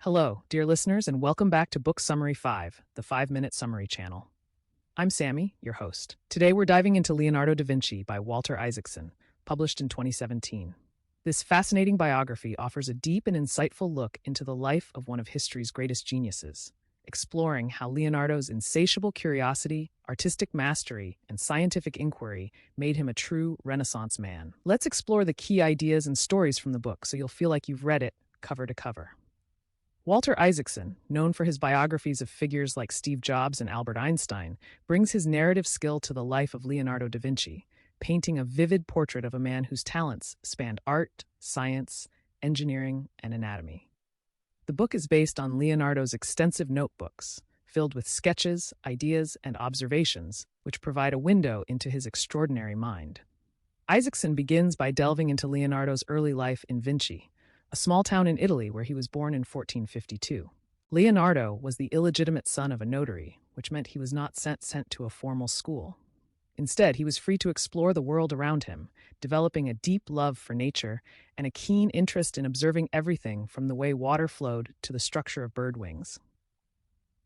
Hello, dear listeners, and welcome back to Book Summary 5, the 5-Minute Summary channel. I'm Sammy, your host. Today we're diving into Leonardo da Vinci by Walter Isaacson, published in 2017. This fascinating biography offers a deep and insightful look into the life of one of history's greatest geniuses, exploring how Leonardo's insatiable curiosity, artistic mastery, and scientific inquiry made him a true Renaissance man. Let's explore the key ideas and stories from the book so you'll feel like you've read it cover to cover. Walter Isaacson, known for his biographies of figures like Steve Jobs and Albert Einstein, brings his narrative skill to the life of Leonardo da Vinci, painting a vivid portrait of a man whose talents spanned art, science, engineering, and anatomy. The book is based on Leonardo's extensive notebooks, filled with sketches, ideas, and observations, which provide a window into his extraordinary mind. Isaacson begins by delving into Leonardo's early life in Vinci, a small town in Italy where he was born in 1452. Leonardo was the illegitimate son of a notary, which meant he was not sent to a formal school. Instead, he was free to explore the world around him, developing a deep love for nature and a keen interest in observing everything from the way water flowed to the structure of bird wings.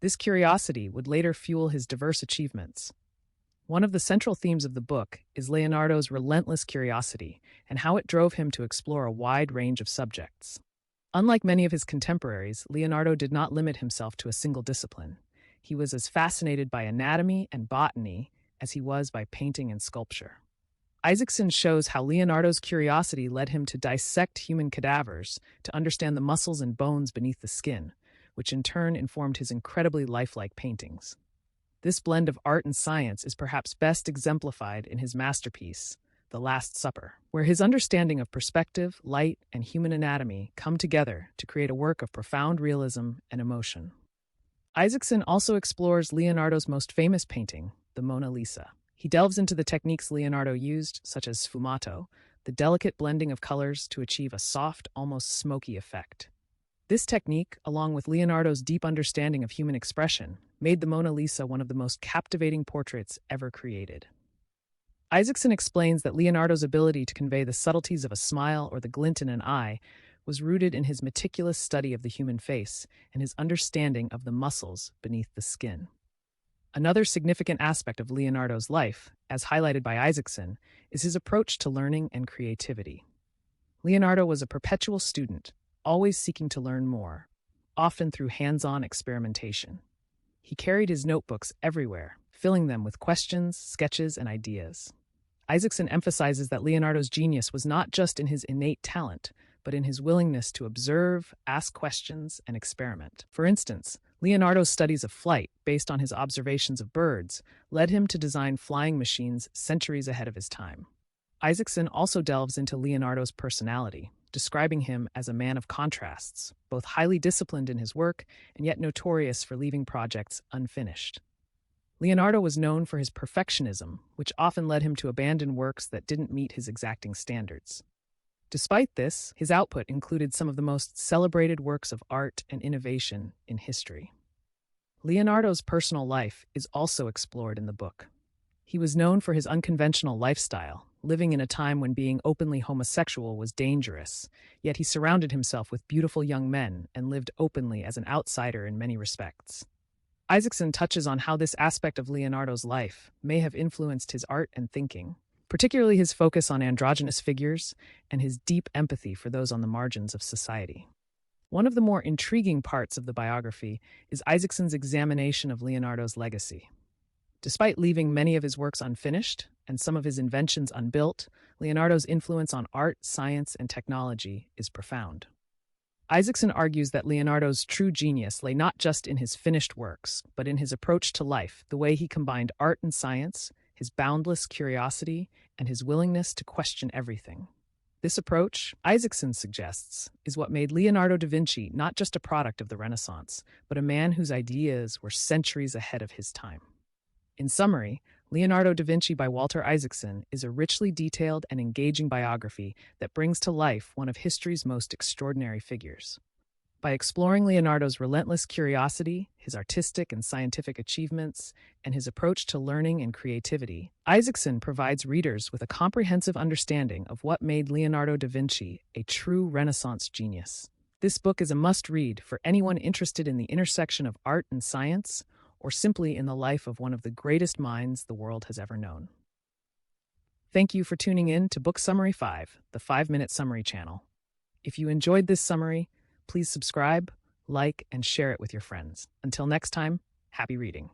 This curiosity would later fuel his diverse achievements. One of the central themes of the book is Leonardo's relentless curiosity and how it drove him to explore a wide range of subjects. Unlike many of his contemporaries, Leonardo did not limit himself to a single discipline. He was as fascinated by anatomy and botany as he was by painting and sculpture. Isaacson shows how Leonardo's curiosity led him to dissect human cadavers to understand the muscles and bones beneath the skin, which in turn informed his incredibly lifelike paintings. This blend of art and science is perhaps best exemplified in his masterpiece, The Last Supper, where his understanding of perspective, light, and human anatomy come together to create a work of profound realism and emotion. Isaacson also explores Leonardo's most famous painting, the Mona Lisa. He delves into the techniques Leonardo used, such as sfumato, the delicate blending of colors to achieve a soft, almost smoky effect. This technique, along with Leonardo's deep understanding of human expression, made the Mona Lisa one of the most captivating portraits ever created. Isaacson explains that Leonardo's ability to convey the subtleties of a smile or the glint in an eye was rooted in his meticulous study of the human face and his understanding of the muscles beneath the skin. Another significant aspect of Leonardo's life, as highlighted by Isaacson, is his approach to learning and creativity. Leonardo was a perpetual student, always seeking to learn more, often through hands-on experimentation. He carried his notebooks everywhere, filling them with questions, sketches, and ideas. Isaacson emphasizes that Leonardo's genius was not just in his innate talent, but in his willingness to observe, ask questions, and experiment. For instance, Leonardo's studies of flight, based on his observations of birds, led him to design flying machines centuries ahead of his time. Isaacson also delves into Leonardo's personality, describing him as a man of contrasts, both highly disciplined in his work and yet notorious for leaving projects unfinished. Leonardo was known for his perfectionism, which often led him to abandon works that didn't meet his exacting standards. Despite this, his output included some of the most celebrated works of art and innovation in history. Leonardo's personal life is also explored in the book. He was known for his unconventional lifestyle, living in a time when being openly homosexual was dangerous, yet he surrounded himself with beautiful young men and lived openly as an outsider in many respects. Isaacson touches on how this aspect of Leonardo's life may have influenced his art and thinking, particularly his focus on androgynous figures and his deep empathy for those on the margins of society. One of the more intriguing parts of the biography is Isaacson's examination of Leonardo's legacy. Despite leaving many of his works unfinished and some of his inventions unbuilt, Leonardo's influence on art, science, and technology is profound. Isaacson argues that Leonardo's true genius lay not just in his finished works, but in his approach to life, the way he combined art and science, his boundless curiosity, and his willingness to question everything. This approach, Isaacson suggests, is what made Leonardo da Vinci not just a product of the Renaissance, but a man whose ideas were centuries ahead of his time. In summary, Leonardo da Vinci by Walter Isaacson is a richly detailed and engaging biography that brings to life one of history's most extraordinary figures. By exploring Leonardo's relentless curiosity, his artistic and scientific achievements, and his approach to learning and creativity, Isaacson provides readers with a comprehensive understanding of what made Leonardo da Vinci a true Renaissance genius. This book is a must-read for anyone interested in the intersection of art and science, or simply in the life of one of the greatest minds the world has ever known. Thank you for tuning in to Book Summary 5, the 5-minute summary channel. If you enjoyed this summary, please subscribe, like, and share it with your friends. Until next time, happy reading.